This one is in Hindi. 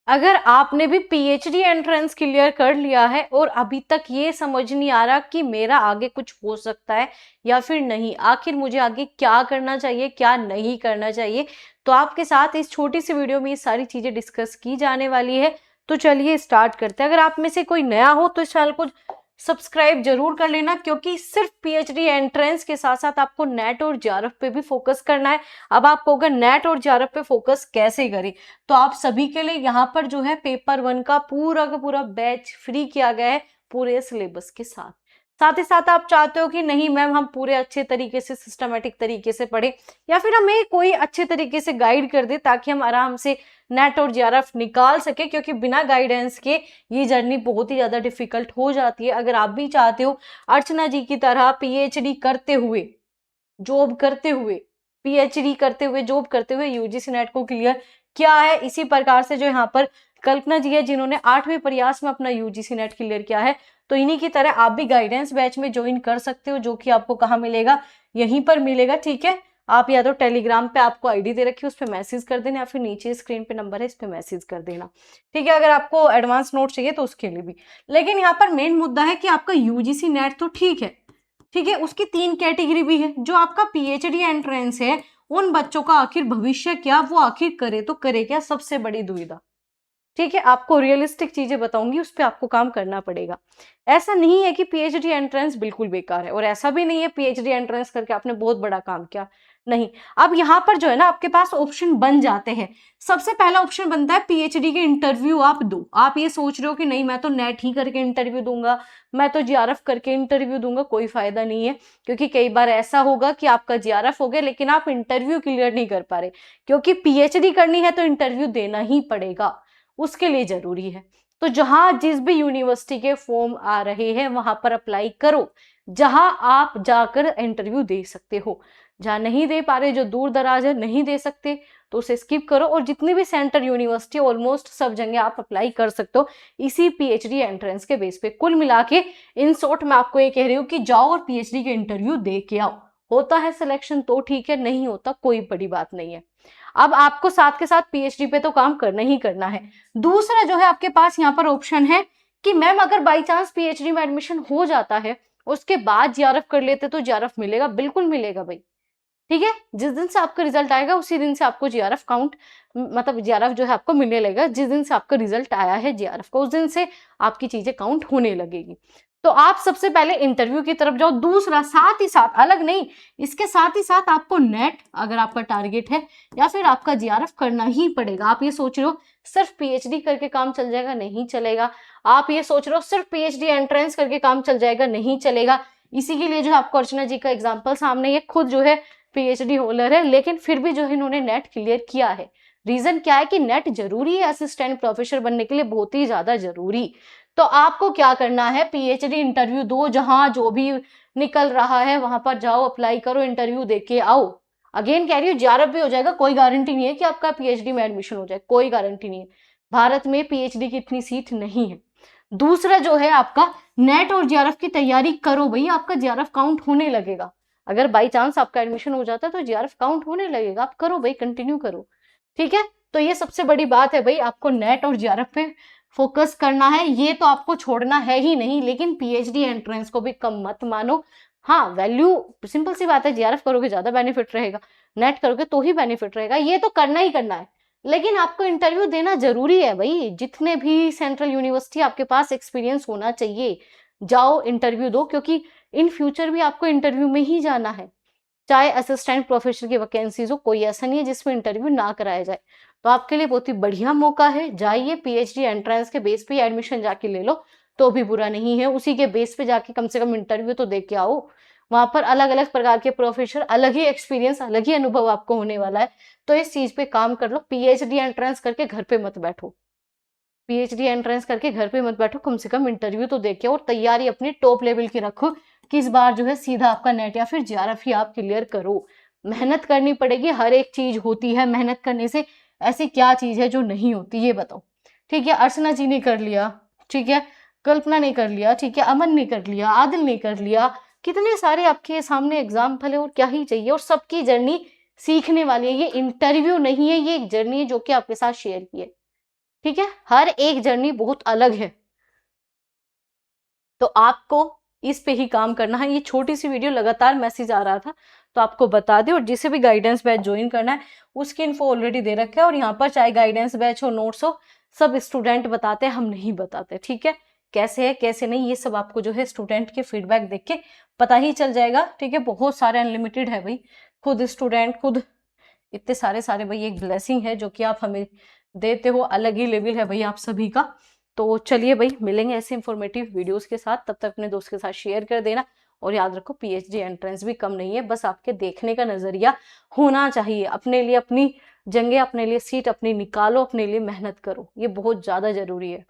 अगर आपने भी पीएचडी एंट्रेंस क्लियर कर लिया है और अभी तक ये समझ नहीं आ रहा कि मेरा आगे कुछ हो सकता है या फिर नहीं, आखिर मुझे आगे क्या करना चाहिए क्या नहीं करना चाहिए, तो आपके साथ इस छोटी सी वीडियो में ये सारी चीजें डिस्कस की जाने वाली है। तो चलिए स्टार्ट करते हैं। अगर आप में से कोई नया हो तो इस चैनल को सब्सक्राइब जरूर कर लेना, क्योंकि सिर्फ पीएचडी एंट्रेंस के साथ साथ आपको नेट और जेआरएफ पे भी फोकस करना है। अब आपको अगर नेट और जेआरएफ पे फोकस कैसे करें, तो आप सभी के लिए यहाँ पर जो है पेपर 1 का पूरा बैच फ्री किया गया है पूरे सिलेबस के साथ। साथ ही साथ आप चाहते हो कि नहीं मैम हम पूरे अच्छे तरीके से सिस्टमेटिक तरीके से पढ़े, या फिर हमें कोई अच्छे तरीके से गाइड कर दे ताकि हम आराम से नेट और जेआरएफ निकाल सके, क्योंकि बिना गाइडेंस के ये जर्नी बहुत ही ज्यादा डिफिकल्ट हो जाती है। अगर आप भी चाहते हो अर्चना जी की तरह पीएचडी करते हुए जॉब करते हुए, पीएचडी करते हुए जॉब करते हुए यूजीसी नेट को क्लियर किया है, इसी प्रकार से जो यहाँ पर कल्पना जी है जिन्होंने 8वें प्रयास में अपना यूजीसी नेट क्लियर किया है, तो इन्हीं की तरह आप भी गाइडेंस बैच में ज्वाइन कर सकते हो, जो कि आपको कहाँ मिलेगा, यहीं पर मिलेगा। ठीक है, आप या तो टेलीग्राम पे आपको आईडी दे रखी है उस पर मैसेज कर देना, या फिर नीचे स्क्रीन पे नंबर है इस पे मैसेज कर देना। ठीक है, अगर आपको एडवांस नोट चाहिए तो उसके लिए भी। लेकिन यहाँ पर मेन मुद्दा है कि आपका यूजीसी नेट तो ठीक है, ठीक है, उसकी 3 कैटेगरी भी है। जो आपका पीएचडी एंट्रेंस है उन बच्चों का आखिर भविष्य क्या, वो आखिर करे तो करे क्या, सबसे बड़ी दुविधा। ठीक है, आपको रियलिस्टिक चीजें बताऊंगी, उस पर आपको काम करना पड़ेगा। ऐसा नहीं है कि पीएचडी एंट्रेंस बिल्कुल बेकार है, और ऐसा भी नहीं है पीएचडी एंट्रेंस करके आपने बहुत बड़ा काम किया, नहीं। अब यहाँ पर जो है ना आपके पास ऑप्शन बन जाते हैं। सबसे पहला ऑप्शन बनता है पीएचडी के इंटरव्यू आप दो। आप ये सोच रहे हो कि नहीं मैं तो नेट ही करके इंटरव्यू दूंगा, मैं तो जेआरएफ करके इंटरव्यू दूंगा, कोई फायदा नहीं है। क्योंकि कई बार ऐसा होगा कि आपका जेआरएफ हो गया लेकिन आप इंटरव्यू क्लियर नहीं कर पा रहे, क्योंकि पीएचडी करनी है तो इंटरव्यू देना ही पड़ेगा, उसके लिए जरूरी है। तो जहां जिस भी यूनिवर्सिटी के फॉर्म आ रहे हैं वहां पर अप्लाई करो, जहां आप जाकर इंटरव्यू दे सकते हो। जहां नहीं दे पा रहे, जो दूर दराज है नहीं दे सकते, तो उसे स्किप करो। और जितनी भी सेंटर यूनिवर्सिटी ऑलमोस्ट सब जगह आप अप्लाई कर सकते हो इसी पीएचडी एंट्रेंस के बेस पे। कुल मिला के इन शॉर्ट मैं आपको ये कह रही हूँ कि जाओ और पीएचडी के इंटरव्यू दे के आओ। होता है सिलेक्शन तो ठीक है, नहीं होता कोई बड़ी बात नहीं है। अब आपको साथ के साथ पीएचडी पे तो काम करना ही करना है। दूसरा जो है आपके पास यहाँ पर ऑप्शन है कि मैम अगर बाई चांस पीएचडी में एडमिशन हो जाता है उसके बाद जेआरएफ कर लेते तो जेआरएफ मिलेगा, बिल्कुल मिलेगा भाई। ठीक है, जिस दिन से आपका रिजल्ट आएगा उसी दिन से आपको जेआरएफ काउंट, मतलब जेआरएफ जो है आपको मिलने लगेगा। जिस दिन से आपका रिजल्ट आया है जेआरएफ का उस दिन से आपकी चीजें काउंट होने लगेगी। तो आप सबसे पहले इंटरव्यू की तरफ जाओ। दूसरा, साथ ही साथ, अलग नहीं, इसके साथ ही साथ आपको नेट अगर आपका टारगेट है या फिर आपका जेआरएफ करना ही पड़ेगा। आप ये सोच रहे हो सिर्फ पीएचडी करके काम चल जाएगा, नहीं चलेगा। आप ये सोच रहे हो सिर्फ पीएचडी एंट्रेंस करके काम चल जाएगा, नहीं चलेगा। इसी के लिए जो आपको अर्चना जी का एग्जाम्पल सामने, ये खुद जो है पीएचडी होल्डर है लेकिन फिर भी जो है इन्होंने नेट क्लियर किया है। रीजन क्या है कि नेट जरूरी है असिस्टेंट प्रोफेसर बनने के लिए, बहुत ही ज्यादा जरूरी। तो आपको क्या करना है, पीएचडी इंटरव्यू दो, जहां जो भी निकल रहा है वहां पर जाओ, अप्लाई करो, इंटरव्यू देके आओ। अगेन कह रही हूँ जेआरएफ भी हो जाएगा, कोई गारंटी नहीं है कि आपका पीएचडी में एडमिशन हो जाए, कोई गारंटी नहीं है। भारत में पीएचडी की इतनी सीट नहीं है। दूसरा जो है आपका नेट और जेआरएफ की तैयारी करो भाई, आपका जेआरएफ काउंट होने लगेगा। अगर बाई चांस आपका एडमिशन हो जाता है तो जेआरएफ काउंट होने लगेगा, आप करो भाई, कंटिन्यू करो। ठीक है, तो ये सबसे बड़ी बात है भाई, आपको नेट और जेआरएफ पे फोकस करना है, ये तो आपको छोड़ना है ही नहीं। लेकिन पीएचडी एंट्रेंस को भी कम मत मानो। हाँ, वैल्यू सिंपल सी बात है, जेआरएफ करोगे ज्यादा बेनिफिट रहेगा, नेट करोगे तो ही बेनिफिट रहेगा, ये तो करना ही करना है। लेकिन आपको इंटरव्यू देना जरूरी है भाई, जितने भी सेंट्रल यूनिवर्सिटी आपके पास एक्सपीरियंस होना चाहिए, जाओ इंटरव्यू दो, क्योंकि इन फ्यूचर भी आपको इंटरव्यू में ही जाना है। चाहे असिस्टेंट प्रोफेसर की वैकेंसीज हो, कोई ऐसा नहीं है जिसमें इंटरव्यू ना कराया जाए। तो आपके लिए बहुत ही बढ़िया मौका है, जाइए पीएचडी एंट्रेंस के बेस पे एडमिशन जाके ले लो तो भी बुरा नहीं है। उसी के बेस पे जाके कम से कम इंटरव्यू तो दे के आओ। वहां पर अलग अलग प्रकार के प्रोफेसर, अलग ही एक्सपीरियंस, अलग ही अनुभव आपको होने वाला है। तो इस चीज पे काम कर लो, पीएचडी एंट्रेंस करके घर पे मत बैठो। पीएचडी एंट्रेंस करके घर पे मत बैठो, कम से कम इंटरव्यू तो देके और तैयारी अपनी टॉप लेवल की रखो कि इस बार जो है सीधा आपका नेट या फिर जेआरएफ ही आप क्लियर करो। मेहनत करनी पड़ेगी, हर एक चीज होती है मेहनत करने से, ऐसी क्या चीज है जो नहीं होती ये बताओ। ठीक है, अर्चना जी ने कर लिया, ठीक है, कल्पना ने कर लिया, ठीक है, अमन ने कर लिया, आदिल ने कर लिया, कितने सारे आपके सामने एग्जाम्पल है, और क्या ही चाहिए। और सबकी जर्नी सीखने वाली है, ये इंटरव्यू नहीं है, ये एक जर्नी है जो कि आपके साथ शेयर की है। ठीक है, हर एक जर्नी बहुत अलग है, तो आपको इस पे ही काम करना है। ये छोटी सी वीडियो, लगातार मैसेज आ रहा था तो आपको बता दे। और जिसे भी गाइडेंस बैच ज्वाइन करना है उसकी इन्फो ऑलरेडी दे रखा है, और यहाँ पर चाहे गाइडेंस बैच हो, नोट्स हो, सब स्टूडेंट बताते हैं, हम नहीं बताते। ठीक है, कैसे है कैसे नहीं ये सब आपको जो है स्टूडेंट के फीडबैक देख के पता ही चल जाएगा। ठीक है, बहुत सारे अनलिमिटेड है भाई, खुद स्टूडेंट खुद इतने सारे सारे भाई, एक ब्लेसिंग है जो कि आप हमें देते हो, अलग ही लेवल है भाई आप सभी का। तो चलिए भाई, मिलेंगे ऐसे इंफॉर्मेटिव वीडियोस के साथ, तब तक अपने दोस्त के साथ शेयर कर देना। और याद रखो, पीएचडी एंट्रेंस भी कम नहीं है, बस आपके देखने का नजरिया होना चाहिए। अपने लिए अपनी जंगे, अपने लिए सीट अपनी निकालो, अपने लिए मेहनत करो, ये बहुत ज्यादा जरूरी है।